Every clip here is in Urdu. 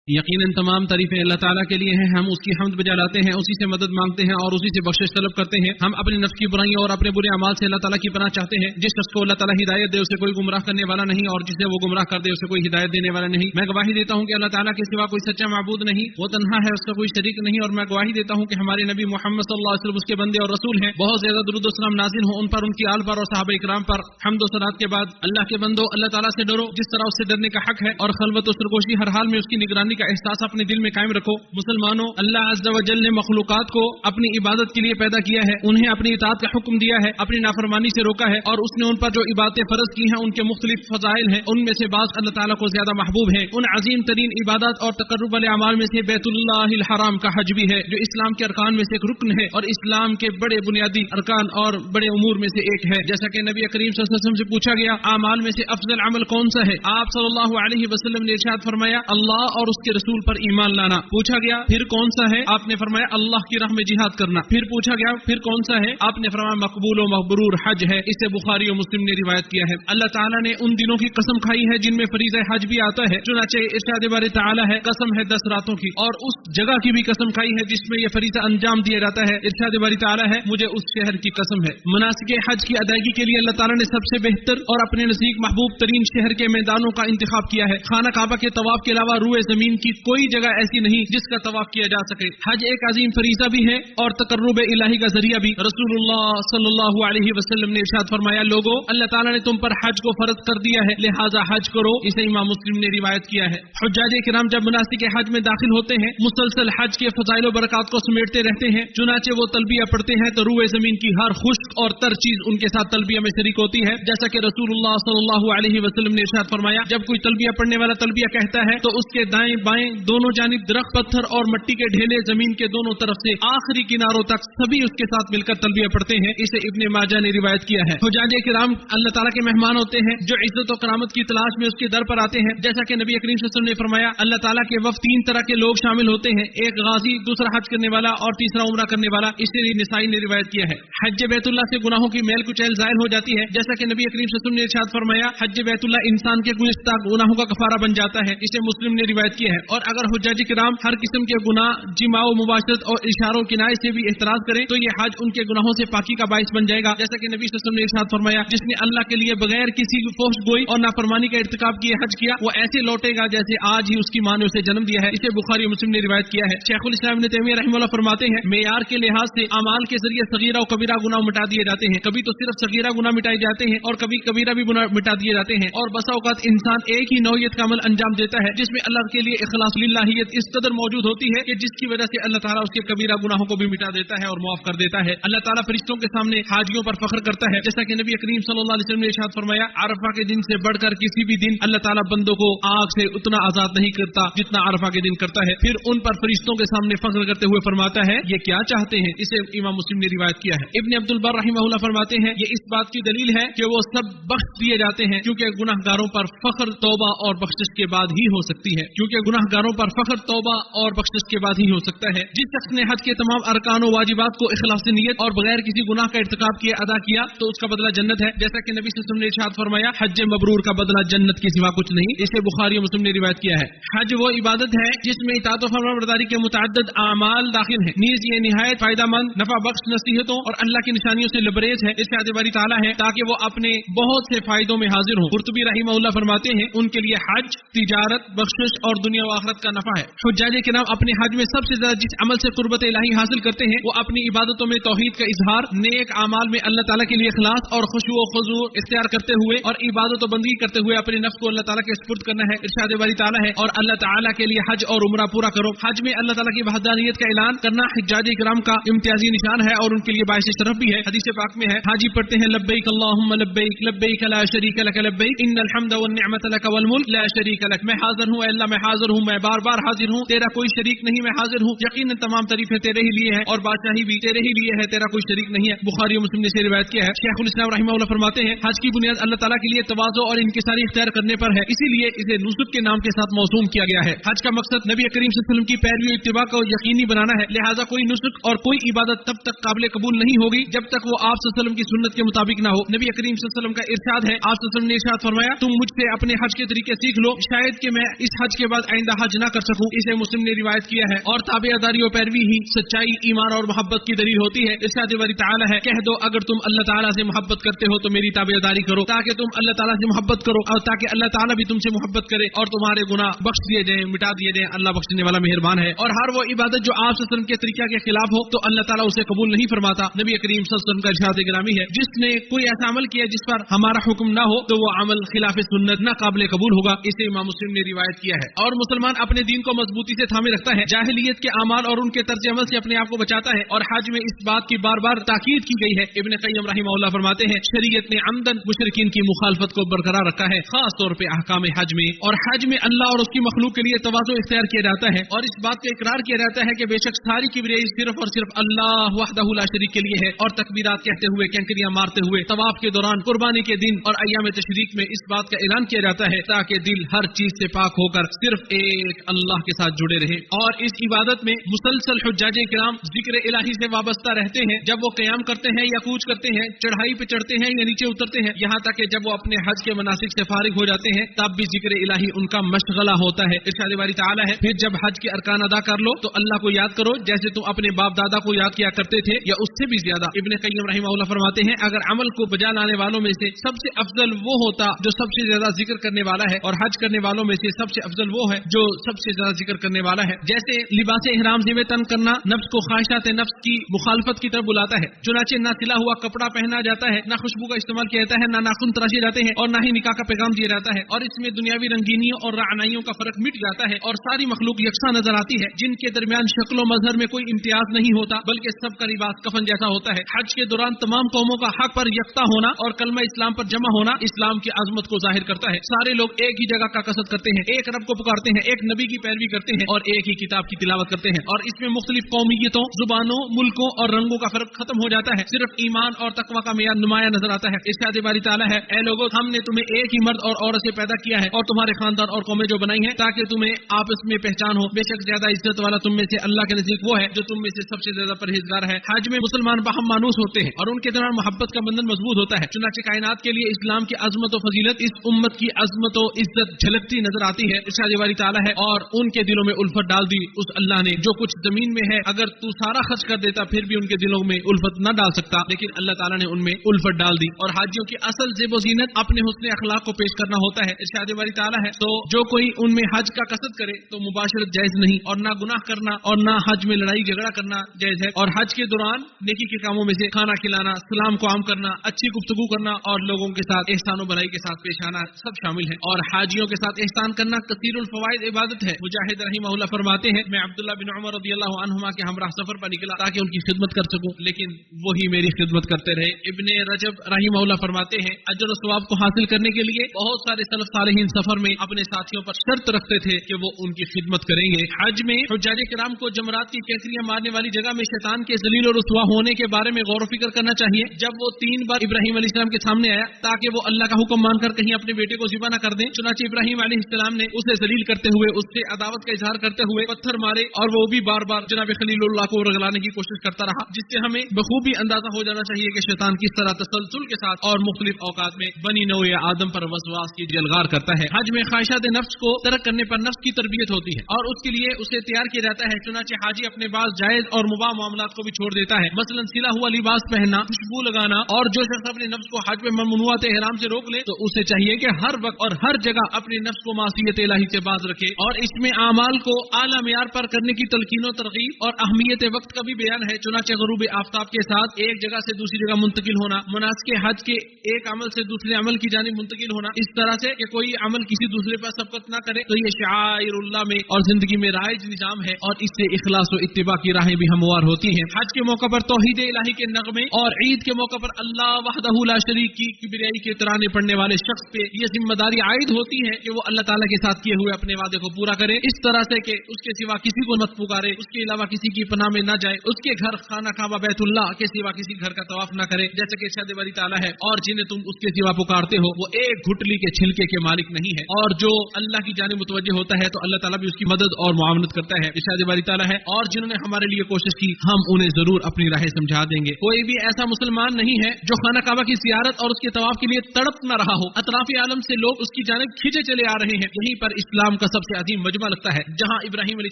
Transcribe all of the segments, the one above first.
یقیناً تمام تعریفیں اللہ تعالیٰ کے لیے ہیں، ہم اس کی حمد بجا لاتے ہیں، اسی سے مدد مانگتے ہیں اور اسی سے بخشش طلب کرتے ہیں۔ ہم اپنے نفس کی برائیوں اور اپنے برے اعمال سے اللہ تعالیٰ کی پناہ چاہتے ہیں۔ جس شخص کو اللہ تعالیٰ ہدایت دے اسے کوئی گمراہ کرنے والا نہیں، اور جسے وہ گمراہ کر دے اسے کوئی ہدایت دینے والا نہیں۔ میں گواہی دیتا ہوں کہ اللہ تعالیٰ کے سوا کوئی سچا معبود نہیں، وہ تنہا ہے، اس کا کوئی شریک نہیں، اور میں گواہی دیتا ہوں کہ ہمارے نبی محمد صلی اللہ علیہ وسلم اس کے بندے اور رسول ہیں۔ بہت زیادہ درود و سلام نازل ہوں ان پر، ان کی آل پر اور صحابہ کرام پر۔ حمد و ثناء کے بعد اللہ کے بندو، اللہ تعالیٰ سے ڈرو جس طرح اس سے ڈرنے کا حق ہے، اور خلوت و سرگوشی ہر حال میں اس کی نگرانی کا احساس اپنے دل میں قائم رکھو۔ مسلمانوں، اللہ عز و جل نے مخلوقات کو اپنی عبادت کے لیے پیدا کیا ہے، انہیں اپنی اطاعت کا حکم دیا ہے، اپنی نافرمانی سے روکا ہے، اور اس نے ان پر جو عبادتیں فرض کی ہیں ان کے مختلف فضائل ہیں، ان میں سے بعض اللہ تعالیٰ کو زیادہ محبوب ہیں۔ ان عظیم ترین عبادات اور تقرب والے اعمال میں سے بیت اللہ الحرام کا حج بھی ہے، جو اسلام کے ارکان میں سے ایک رکن ہے اور اسلام کے بڑے بنیادی ارکان اور بڑے امور میں سے ایک ہے۔ جیسا کہ نبی کریم صلی اللہ علیہ وسلم سے پوچھا گیا اعمال میں سے افضل عمل کون سا ہے، آپ صلی اللہ علیہ وسلم نے ارشاد فرمایا اللہ اور اس کے رسول پر ایمان لانا۔ پوچھا گیا پھر کون سا ہے، آپ نے فرمایا اللہ کی راہ میں جہاد کرنا۔ پھر پوچھا گیا پھر کون سا ہے، آپ نے فرمایا مقبول و مقبرور حج ہے۔ اسے بخاری و مسلم نے روایت کیا ہے۔ اللہ تعالیٰ نے ان دنوں کی قسم کھائی ہے جن میں فریضہ حج بھی آتا ہے، چنانچہ ارشاد باری تعالیٰ ہے قسم ہے 10 راتوں کی، اور اس جگہ کی بھی قسم کھائی ہے جس میں یہ فریضہ انجام دیا جاتا ہے، ارشاد باری تعالیٰ ہے مجھے اس شہر کی قسم ہے۔ مناسک حج کی ادائیگی کے لیے اللہ تعالیٰ نے سب سے بہتر اور اپنے نزدیک محبوب ترین شہر کے میدانوں کا انتخاب کیا ہے۔ خانہ کعبہ کے طواف کے علاوہ روئے زمین کی کوئی جگہ ایسی نہیں جس کا طواف کیا جا سکے۔ حج ایک عظیم فریضہ بھی ہے اور تقرب الہی کا ذریعہ بھی۔ رسول اللہ صلی اللہ علیہ وسلم نے ارشاد فرمایا لوگو، اللہ تعالیٰ نے تم پر حج کو فرض کر دیا ہے، لہٰذا حج کرو۔ اسے امام مسلم نے روایت کیا ہے۔ حجاج کرام جب مناسک حج میں داخل ہوتے ہیں مسلسل حج کے فضائل و برکات کو سمیٹتے رہتے ہیں، چنانچہ وہ تلبیہ پڑھتے ہیں تو روئے زمین کی ہر خشک اور تر چیز ان کے ساتھ تلبیہ میں شریک ہوتی ہے، جیسا کہ رسول اللہ صلی اللہ علیہ وسلم نے ارشاد فرمایا جب کوئی تلبیہ پڑھنے والا تلبیہ کہتا ہے تو اس کے دائیں بائیں دونوں جانب درخت، پتھر اور مٹی کے ڈھیلے زمین کے دونوں طرف سے آخری کناروں تک سبھی اس کے ساتھ مل کر تلبیہ پڑھتے ہیں۔ اسے ابن ماجہ نے روایت کیا ہے۔ حجاج کرام اللہ تعالیٰ کے مہمان ہوتے ہیں جو عزت و کرامت کی تلاش میں اس کے در پر آتے ہیں، جیسا کہ نبی کریم صلی اللہ علیہ وسلم نے فرمایا اللہ تعالیٰ کے وفد 3 طرح کے لوگ شامل ہوتے ہیں، ایک غازی، دوسرا حج کرنے والا اور تیسرا عمرہ کرنے والا۔ اسے نسائی نے روایت کیا ہے۔ حج بیت اللہ سے گناہوں کی میل کچیل زائل ہو جاتی ہے، جیسا کہ نبی کریم صلی اللہ علیہ وسلم نے ارشاد فرمایا حج بیت اللہ انسان کے گزشتہ گناہوں کا کفارہ بن جاتا ہے۔ اسے مسلم نے روایت کیا ہے۔ اور اگر حجاج کرام ہر قسم کے گناہ، جماع و مباشرت اور اشاروں کنائے سے بھی احتراز کریں تو یہ حج ان کے گناہوں سے پاکی کا باعث بن جائے گا، جیسا کہ نبی صلی اللہ علیہ وسلم نے ارشاد فرمایا جس نے اللہ کے لیے بغیر کسی فحش گوئی اور نافرمانی کا ارتکاب کیے حج کیا وہ ایسے لوٹے گا جیسے آج ہی اس کی ماں نے اسے جنم دیا ہے۔ اسے بخاری و مسلم نے روایت کیا ہے۔ شیخ الاسلام ابن تیمیہ رحمہ اللہ فرماتے ہیں معیار کے لحاظ سے اعمال کے ذریعے صغیرہ و کبیرہ گناہ مٹا دیے جاتے ہیں، کبھی تو صرف صغیرہ گناہ مٹائے جاتے ہیں اور کبھی کبیرہ بھی مٹا دیے جاتے ہیں، اور بسا اوقات انسان ایک ہی نوعیت کا عمل انجام دیتا ہے جس میں اللہ کے لیے اخلاص للہیت اس قدر موجود ہوتی ہے کہ جس کی وجہ سے اللہ تعالیٰ اس کے کبیرہ گناہوں کو بھی مٹا دیتا ہے اور معاف کر دیتا ہے۔ اللہ تعالیٰ فرشتوں کے سامنے حاجیوں پر فخر کرتا ہے، جیسا کہ نبی کریم صلی اللہ علیہ وسلم نے ارشاد فرمایا عرفہ کے دن سے بڑھ کر کسی بھی دن اللہ تعالیٰ بندوں کو آگ سے اتنا آزاد نہیں کرتا جتنا عرفہ کے دن کرتا ہے۔ پھر ان پر فرشتوں کے سامنے فخر کرتے ہوئے فرماتا ہے یہ کیا چاہتے ہیں، اسے امام مسلم نے روایت کیا ہے۔ ابن عبد البر رحمہ اللہ فرماتے ہیں یہ اس بات کی دلیل ہے کہ وہ سب بخش دیے جاتے ہیں کیونکہ گناہ گاروں پر فخر توبہ اور بخشش کے بعد ہی ہو سکتی ہے، کیونکہ گناہ گاروں پر فخر توبہ اور بخشش کے بعد ہی ہو سکتا ہے۔ جس شخص نے حج کے تمام ارکان و واجبات کو اخلاص نیت اور بغیر کسی گناہ کا ارتکاب کیے ادا کیا تو اس کا بدلہ جنت ہے، جیسا کہ نبی صلی اللہ علیہ وسلم نے ارشاد فرمایا حج مبرور کا بدلہ جنت کے سوا کچھ نہیں۔ اسے بخاری و مسلم نے روایت کیا ہے۔ حج وہ عبادت ہے جس میں اطاعت و فرمانبرداری کے متعدد اعمال داخل ہیں، نیز یہ نہایت فائدہ مند، نفع بخش نصیحتوں اور اللہ کی نشانیوں سے لبریز ہے۔ ارشاد باری تعالیٰ ہے تاکہ وہ اپنے بہت سے فائدوں میں حاضر ہوں۔ قرطبی رحمہ اللہ فرماتے ہیں ان کے لیے حج تجارت، بخشش اور دنیا و آخرت کا نفع ہے۔ حجاج کرام اپنے حج میں سب سے زیادہ جس عمل سے قربت الہی حاصل کرتے ہیں وہ اپنی عبادتوں میں توحید کا اظہار، نیک اعمال میں اللہ تعالیٰ کے لیے اخلاص اور خشوع و خضوع اختیار کرتے ہوئے اور عبادت و بندگی کرتے ہوئے اپنے نفس کو اللہ تعالیٰ کے سپرد کرنا ہے۔ ارشاد باری تعالیٰ ہے اور اللہ تعالیٰ کے لیے حج اور عمرہ پورا کرو۔ حج میں اللہ تعالیٰ کی وحدانیت کا اعلان کرنا حجاج کرام کا امتیازی نشان ہے اور ان کے لیے باعث شرف بھی ہے۔ حدیث پاک میں ہے حاجی پڑھتے ہیں لبیک اللہم لبیک لبیک لا شریک لک لبیک ان الحمد والنعمت لک والملک لا شریک لک۔ میں حاضر ہوں اے اللہ، میں حاضر ہوں، میں بار بار حاضر ہوں، تیرا کوئی شریک نہیں، میں حاضر ہوں، یقیناً تمام تعریفیں تیرے ہی لیے ہیں اور بادشاہی بھی تیرے ہی لیے ہے، تیرا کوئی شریک نہیں ہے۔ بخاری و مسلم نے اسے روایت کیا ہے۔ شیخ الاسلام رحمہ اللہ فرماتے ہیں حج کی بنیاد اللہ تعالیٰ کے لیے تواضع اور انکساری اختیار کرنے پر ہے، اسی لیے اسے نسک کے نام کے ساتھ موسوم کیا گیا ہے۔ حج کا مقصد نبی کریم صلی اللہ علیہ وسلم کی پیروی و اتباع کو یقینی بنانا ہے، لہٰذا کوئی نسک اور کوئی عبادت تب تک قابل قبول نہیں ہوگی جب تک وہ آپ صلی اللہ علیہ وسلم کی سنت کے مطابق نہ ہو۔ نبی کریم صلی اللہ علیہ وسلم کا ارشاد ہے، آپ صلی اللہ علیہ وسلم نے ارشاد فرمایا تم مجھ سے اپنے حج کے طریقے سیکھ لو، شاید کہ میں اس حج کے بعد آئندہ حج نہ کر سکوں، اسے مسلم نے روایت کیا ہے. اور تابعداری و پیروی ہی سچائی، ایمان اور محبت کی دلیل ہوتی ہے. ارشاد باری تعالی ہے، کہہ دو اگر تم اللہ تعالیٰ سے محبت کرتے ہو تو میری تابعداری کرو، تاکہ تم اللہ تعالیٰ سے محبت کرو اور تاکہ اللہ تعالیٰ بھی تم سے محبت کرے اور تمہارے گناہ بخش دیے جائیں، مٹا دیے جائیں. اللہ بخشنے والا مہربان ہے. اور ہر وہ عبادت جو آپ صلی اللہ علیہ وسلم کے طریقہ کے خلاف ہو تو اللہ تعالیٰ اسے قبول نہیں فرماتا. نبی کریم صلی اللہ علیہ وسلم کا ارشاد گرامی ہے، جس نے کوئی ایسا عمل کیا جس پر ہمارا حکم نہ ہو تو وہ عمل خلاف سنت نہ قابل قبول ہوگا. اسے امام مسلم نے روایت کیا ہے. اور مسلمان اپنے دین کو مضبوطی سے تھامے رکھتا ہے، جاہلیت کے اعمال اور ان کے طرز عمل سے اپنے آپ کو بچاتا ہے. اور حج میں اس بات کی بار بار تاکید کی گئی ہے. ابن قیم رحمہ اللہ فرماتے ہیں، شریعت نے عمدن مشرکین کی مخالفت کو برقرار رکھا ہے، خاص طور پہ احکام حج میں. اور حج میں اللہ اور اس کی مخلوق کے لیے تواضع اختیار کیا جاتا ہے اور اس بات کا اقرار کیا جاتا ہے کہ بے شک ساری کبریائی صرف اور صرف اللہ وحدہ لا شریک کے لیے ہے. اور تکبیرات کہتے ہوئے، کینکریاں مارتے ہوئے طواف کے دوران، قربانی کے دن اور ایام تشریق میں اس بات کا اعلان کیا جاتا ہے تاکہ دل ہر چیز سے پاک ہو کر صرف ایک اللہ کے ساتھ جڑے رہے. اور اس عبادت میں مسلسل حجاج کرام ذکر الہی سے وابستہ رہتے ہیں. جب وہ قیام کرتے ہیں یا کوچ کرتے ہیں، چڑھائی پہ چڑھتے ہیں یا نیچے اترتے ہیں، یہاں تک کہ جب وہ اپنے حج کے مناسک سے فارغ ہو جاتے ہیں تب بھی ذکر الہی ان کا مشغلہ ہوتا ہے. ارشاد باری تعالی ہے، پھر جب حج کے ارکان ادا کر لو تو اللہ کو یاد کرو جیسے تم اپنے باپ دادا کو یاد کیا کرتے تھے یا اس سے بھی زیادہ. ابن قیم رحمہ اللہ فرماتے ہیں، اگر عمل کو بجا لانے والوں میں سے سب سے افضل وہ ہوتا جو سب سے زیادہ ذکر کرنے والا ہے، اور حج کرنے والوں میں سے سب سے افضل وہ ہے جو سب سے زیادہ ذکر کرنے والا ہے. جیسے لباس احرام زیب تن کرنا نفس کو خواہشات نفس کی مخالفت کی طرف بلاتا ہے، چنانچہ نہ سلا ہوا کپڑا پہنا جاتا ہے، نہ خوشبو کا استعمال کیا جاتا ہے، نہ ناخن تراشے جاتے ہیں، اور نہ ہی نکاح کا پیغام دیا جاتا ہے. اور اس میں دنیاوی رنگینیوں اور رعنائیوں کا فرق مٹ جاتا ہے اور ساری مخلوق یکساں نظر آتی ہے، جن کے درمیان شکل و مظہر میں کوئی امتیاز نہیں ہوتا بلکہ سب کا لباس کفن جیسا ہوتا ہے. حج کے دوران تمام قوموں کا حق پر یکتا ہونا اور کلمہ اسلام پر جمع ہونا اسلام کی عظمت کو ظاہر کرتا ہے. سارے لوگ ایک ہی جگہ کا قصد کرتے ہیں، ایک رب کو پکارتے ہیں، ایک نبی کی پیروی کرتے ہیں اور ایک ہی کتاب کی تلاوت کرتے ہیں. اور اس میں مختلف قومیتوں، زبانوں، ملکوں اور رنگوں کا فرق ختم ہو جاتا ہے، صرف ایمان اور تقوی کا معیار نمایاں نظر آتا ہے. ارشاد باری تعالی ہے، اے لوگوں، ہم نے تمہیں ایک ہی مرد اور عورت سے پیدا کیا ہے اور تمہارے خاندان اور قومیں جو بنائی ہیں تاکہ تمہیں آپس میں پہچان ہو. بے شک زیادہ عزت والا تم میں سے اللہ کے نزدیک وہ ہے جو تم میں سے سب سے زیادہ پرہیزگار ہے. حج میں مسلمان باہم مانوس ہوتے ہیں اور ان کے دوران محبت کا بندھن مضبوط ہوتا ہے. چنانچہ کائنات کے لیے اسلام کی عظمت و فضیلت اس امت کی عظمت و عزت جھلکتی نظر آتی ہے. ارشاد باری تعالی ہے، اور ان کے دلوں میں الفت ڈال دی اس اللہ نے جو کچھ زمین میں ہے. اگر تو سارا خرچ کر دیتا پھر بھی ان کے دلوں میں الفت نہ ڈال سکتا، لیکن اللہ تعالیٰ نے ان میں الفت ڈال دی. اور حاجیوں کی اصل زیب و زینت اپنے حسن اخلاق کو پیش کرنا ہوتا ہے. ارشاد باری تعالی ہے، تو جو کوئی ان میں حج کا قصد کرے تو مباشرت جائز نہیں، اور نہ گناہ کرنا اور نہ حج میں لڑائی جھگڑا کرنا جائز ہے. اور حج کے دوران نیکی کے کاموں میں سے کھانا کھلانا، سلام کو عام کرنا، اچھی گفتگو کرنا اور لوگوں کے ساتھ احسان و بھلائی کے ساتھ پیش آنا سب شامل ہے. اور حاجیوں کے ساتھ احسان کرنا کثیر الفوائد عبادت ہے. مجاہد رحمہ اللہ فرماتے ہیں، میں عبداللہ بن عمر رضی اللہ عنہما کے ہمراہ سفر پر نکلا تاکہ ان کی خدمت کر سکوں، لیکن وہی میری خدمت کرتے رہے. ابن رجب رحمہ اللہ فرماتے ہیں، اجر و ثواب کو حاصل کرنے کے لیے بہت سارے سلف صالحین سفر میں اپنے ساتھیوں پر شرط رکھتے تھے کہ وہ ان کی خدمت کریں گے. حج میں حجاج کرام کو جمرات کی کیکریاں مارنے والی جگہ میں شیطان کے ذلیل اور رسوا ہونے کے بارے میں غور و فکر کرنا چاہیے. جب وہ 3 بار ابراہیم علیہ السلام کے سامنے آیا تاکہ وہ اللہ کا حکم مان کر کہیں اپنے بیٹے کو ذبح نہ کر دیں، چنانچہ ابراہیم علیہ السلام نے اسے ذلیل کرتے ہوئے اس سے عداوت کا اظہار کرتے ہوئے پتھر مارے، اور وہ بھی بار بار جناب خلیل اللہ کو رگلانے کی کوشش کرتا رہا، جس سے ہمیں بخوبی اندازہ ہو جانا چاہیے کہ شیطان کس طرح تسلسل کے ساتھ اور مختلف اوقات میں بنی نوع آدم پر وسواس کی جلغار کرتا ہے. حج میں خواہشات نفس کو ترک کرنے پر نفس کی تربیت ہوتی ہے اور اس کے لیے اسے تیار کیا جاتا ہے. چنانچہ حاجی اپنے بعض جائز اور مباح معاملات کو بھی چھوڑ دیتا ہے، مثلا سلا ہوا لباس پہننا، خوشبو لگانا. اور جو شخص اپنے نفس کو حج میں ممنوعات احرام سے روک لے تو اسے چاہیے کہ ہر وقت اور ہر جگہ اپنے نفس کو معصیت الہی سے باز رکھے. اور اس میں اعمال کو اعلیٰ معیار پر کرنے کی تلقین و ترغیب اور اہمیت وقت کا بھی بیان ہے. چنانچہ غروب آفتاب کے ساتھ ایک جگہ سے دوسری جگہ منتقل ہونا، مناسک حج کے ایک عمل سے دوسرے عمل کی جانب منتقل ہونا اس طرح سے کہ کوئی عمل کسی دوسرے پر سبقت نہ کرے، تو یہ شعائر اللہ میں اور زندگی میں رائج نظام ہے اور اس سے اخلاص و اتباع کی راہیں بھی ہموار ہوتی ہیں. حج کے موقع پر توحید الہی کے نغمے اور عید کے موقع پر اللہ وحدہ لا شریک کی کبریائی کے ترانے پڑھنے والے شخص پہ یہ ذمہ داری عائد ہوتی ہے کہ وہ اللہ تعالیٰ کے ساتھ کیے ہوئے اپنے وعدے کو پورا کرے، اس طرح سے کہ اس کے سوا کسی کو مت پکارے، اس کے علاوہ کسی کی پناہ میں نہ جائے، اس کے گھر خانہ کعبہ بیت اللہ کے سوا کسی گھر کا طواف نہ کرے، جیسے کہ ارشاد باری تعالیٰ ہے، اور جنہیں تم اس کے سوا پکارتے ہو وہ ایک گھٹلی کے چھلکے کے مالک نہیں ہے، اور جو اللہ کی جانب متوجہ ہوتا ہے تو اللہ تعالیٰ بھی اس کی مدد اور معاونت کرتا ہے. ارشاد باری تعالیٰ ہے، اور جنہوں نے ہمارے لیے کوشش کی ہم انہیں ضرور اپنی راہیں سمجھا دیں گے. کوئی بھی ایسا مسلمان نہیں ہے جو خانہ کعبہ کی زیارت اور اس کے طواف کے لیے تڑپ نہ رہا ہو. اطراف عالم سے لوگ اس کی جانب کھینچے چلے آ رہے ہیں. یہیں پر اسلام کا سب سے عظیم مجمع لگتا ہے جہاں ابراہیم علیہ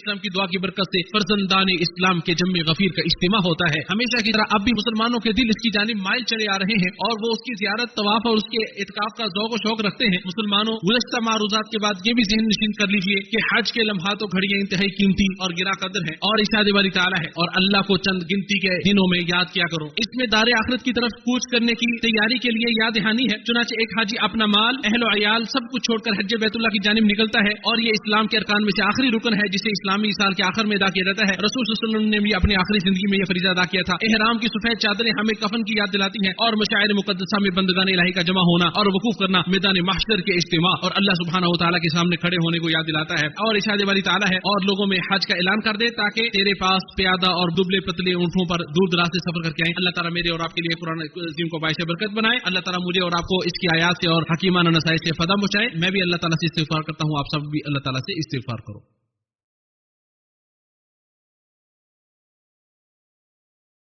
السلام کی دعا کی برکت سے فرزندان اسلام کے جم غفیر کا اجتماع ہوتا ہے. ہمیشہ کی طرح اب بھی مسلمانوں کے دل اس کی جانب مائل چلے آ رہے ہیں اور وہ اس کی زیارت، طواف اور اس کے اعتکاف کا ذوق و شوق رکھتے ہیں. مسلمانوں، گزشتہ معروضات کے بعد یہ بھی ذہن نشین کر لیجئے کہ حج کے لمحات و گھڑیاں انتہائی قیمتی اور گرا قدر ہیں اور ارشاد باری تعالیٰ ہے، اور اللہ کو چند گنتی کے دنوں میں یاد کیا کرو. اس میں دار آخرت کی طرف کوچ کرنے کی تیاری کے لیے یاد دہانی ہے. چنانچہ ایک حاجی اپنا مال، اہل و عیال سب کچھ چھوڑ کر حج بیت اللہ کی جانب نکلتا ہے اور یہ اسلام کے ارکان میں سے آخری رکن ہے جسے اسلامی سال کے آخر میں ادا کیا جاتا ہے. رسول صلی اللہ علیہ وسلم نے بھی اپنی آخری زندگی میں یہ فریضہ ادا کیا تھا. احرام کی سفید چادریں ہمیں کفن کی یاد دلاتی ہیں اور مشاعر مقدسہ میں بندگان الہی کا جمع ہونا اور وقوف کرنا میدان محشر کے اجتماع اور اللہ سبحانہ و تعالیٰ کے سامنے کھڑے ہونے کو یاد دلاتا ہے. اور ارشاد باری تعالیٰ ہے، اور لوگوں میں حج کا اعلان کر دے تاکہ تیرے پاس پیادہ اور دبلے پتلے اونٹوں پر دور دراز سے سفر کر کے آئیں. اللہ تعالیٰ میرے اور آپ کے لیے قرآن عظیم کو باعث برکت بنائے. اللہ تعالیٰ مجھے اور آپ کو اس کی آیات سے اور حکیمانہ نصائح سے فدا پہنچائے. میں بھی اللہ تعالیٰ سے استغفار کرتا ہوں، آپ سب بھی اللہ تعالیٰ سے استغفار کرو.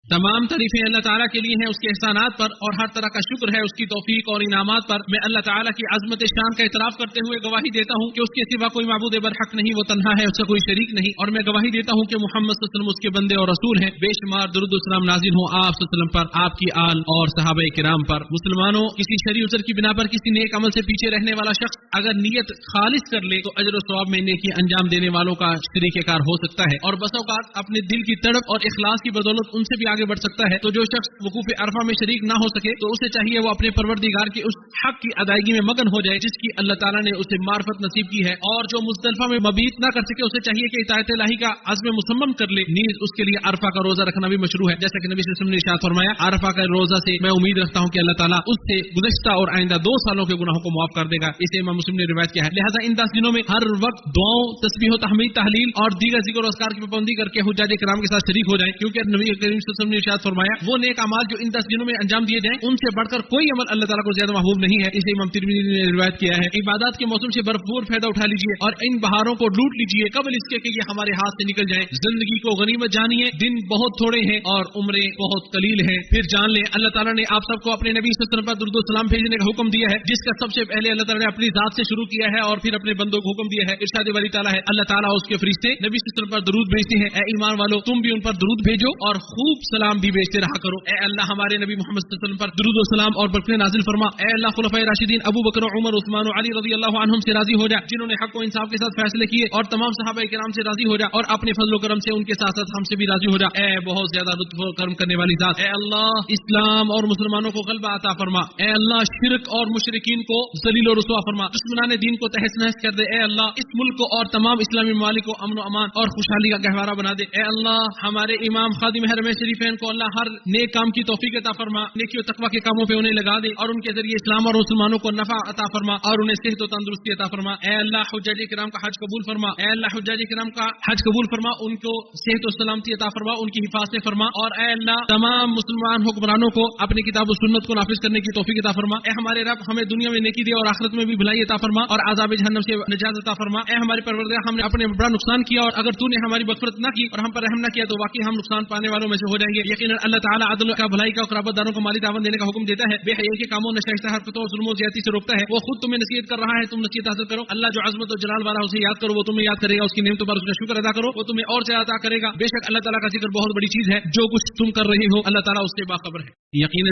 تمام تعریفیں اللہ تعالیٰ کے لیے ہیں اس کے احسانات پر، اور ہر طرح کا شکر ہے اس کی توفیق اور انعامات پر. میں اللہ تعالیٰ کی عظمت شان کا اعتراف کرتے ہوئے گواہی دیتا ہوں کہ اس کے سوا کوئی معبود برحق نہیں، وہ تنہا ہے، اس کا کوئی شریک نہیں. اور میں گواہی دیتا ہوں کہ محمد صلی اللہ علیہ وسلم اس کے بندے اور رسول ہیں. بے شمار درود و سلام نازل ہوں آپ صلی اللہ علیہ وسلم پر، آپ کی آل اور صحابہ کرام پر. مسلمانوں، کسی شرعی عذر کی بنا پر کسی نیک عمل سے پیچھے رہنے والا شخص اگر نیت خالص کر لے تو اجر و ثواب میں نیکی انجام دینے والوں کا شریک کار ہو سکتا ہے، اور بس اوقات اپنے دل کی تڑپ اور اخلاص کی بدولت ان سے بھی آگے بڑھ سکتا ہے. تو جو شخص وقوف عرفہ میں شریک نہ ہو سکے تو اسے چاہیے وہ اپنے پروردگار کے اس حق کی ادائیگی میں مگن ہو جائے جس کی اللہ تعالیٰ نے اسے معرفت نصیب کی ہے. اور جو مزدلفہ میں مبیت نہ کر سکے اسے چاہیے کہ اطاعت الہی کا عزم مصمم کر لے. نیز اس کے لیے عرفہ کا روزہ رکھنا بھی مشروع ہے، جیسا کہ نبی صلی اللہ علیہ وسلم نے ارشاد فرمایا، عرفہ کا روزہ سے میں امید رکھتا ہوں کہ اللہ تعالیٰ اس سے گزشتہ اور آئندہ 2 سالوں کے گناہوں کو معاف کر دے گا. اسے امام مسلم نے روایت کیا ہے. لہٰذا ان 10 دنوں میں ہر وقت دعاؤں، تسبیح و تحمید، تحلیل اور دیگر ذکر و اذکار کی پابندی کر کے حجاج کرام کے ساتھ شریک ہو جائیں، کیونکہ نبی کریم صلی اللہ علیہ وسلم نے ارشاد فرمایا وہ نیک اعمال جو ان 10 دنوں میں انجام دیے جائیں ان سے بڑھ کر کوئی عمل اللہ تعالیٰ کو زیادہ محبوب نہیں ہے. اسے امام ترمذی نے روایت کیا ہے. عبادات کے موسم سے بھرپور فائدہ اٹھا لیجیے اور ان بہاروں کو لوٹ لیجیے قبل اس کے کہ یہ ہمارے ہاتھ سے نکل جائیں. زندگی کو غنیمت جانیے، دن بہت تھوڑے ہیں اور عمریں بہت قلیل ہیں. پھر جان لیں اللہ تعالیٰ نے آپ سب کو اپنے نبی صلی اللہ علیہ وسلم پر درود و سلام بھیجنے کا حکم دیا ہے، جس کا سب سے پہلے اللہ تعالیٰ نے اپنی ذات سے شروع کیا ہے اور پھر اپنے بندوں کو حکم دیا ہے. ارشاد باری تعالیٰ ہے، اللہ تعالیٰ اس کے فرشتے نبی صلی اللہ علیہ وسلم پر درود بھیجتے ہیں. اے ایمان والو، تم بھی ان پر درود بھیجو اور خوب سلام بھی بھیجتے رہا کرو. اے اللہ ہمارے نبی محمد صلی اللہ علیہ وسلم پر درود و سلام اور برکتیں نازل فرما. اے اللہ خلفائے راشدین ابو بکر، عمر، عثمان و علی رضی اللہ عنہم سے راضی ہو جا، جنہوں نے حق و انصاف کے ساتھ فیصلے کیے، اور تمام صحابہ کرام سے راضی ہو جا، اور اپنے فضل و کرم سے ان کے ساتھ ساتھ ہم سے بھی راضی ہو جا. اے بہت زیادہ لطف و کرم کرنے والی ذات، اے اللہ اسلام اور مسلمانوں کو غلبہ عطا فرما. اے اللہ شرک اور مشرکین کو ذلیل و رسوا فرما، دشمنان دین کو تہس نہس کر دے. اے اللہ اس ملک کو اور تمام اسلامی ممالک کو امن و امان اور خوشحالی کا گہوارہ بنا دے. اے اللہ ہمارے امام خادم حرمین شریفین کو اللہ ہر نیک کام کی توفیق عطا فرما، نیکی و تقوی کے کاموں پہ انہیں لگا دے اور ان کے ذریعے اسلام اور مسلمانوں کو نفع عطا فرما اور انہیں صحت و تندرستی عطا فرما. اے اللہ حجاج کرام کا حج قبول فرما. اے اللہ حجاج کرام کا حج قبول فرما، ان کو صحت و سلامتی عطا فرما، ان کی حفاظت فرما. اور اے اللہ تمام مسلمان حکمرانوں کو اپنی کتاب و سنت کو نافذ کرنے کی توفیق عطا فرما. اے ہمارے رب ہمیں دنیا میں نیکی دے اور آخرت میں بھی بھلائی عطا فرما اور عذاب جہنم سے نجات عطا فرما. اے ہمارے پروردگار ہم نے اپنے بڑا نقصان کیا اور اگر تو نے ہماری مغفرت نہ کی اور ہم پر رحم نہ کیا تو واقعی ہم نقصان پانے والوں میں سے ہو جائیں گے. یقینا اللہ تعالیٰ عدل کا، بھلائی کا اور قرابت داروں کو مالی تعاون دینے کا حکم دیتا ہے، بے حیائی کے کاموں، نشائستہ حرکتوں اور ظلم و زیادتی سے روکتا ہے. وہ خود تمہیں نصیحت کر رہا ہے، تم نصیحت حاصل کرو. اللہ جو عظمت و جلال والا اسے یاد کرو، وہ تمہیں یاد کرے گا. اس کی نعمتوں پر اس کا شکر ادا کرو، وہ تمہیں اور زیادہ عطا کرے گا. بے شک اللہ تعالیٰ کا ذکر بہت بڑی چیز ہے. جو کچھ تم کر رہے ہو اللہ تعالیٰ اس سے باخبر ہے. یقینا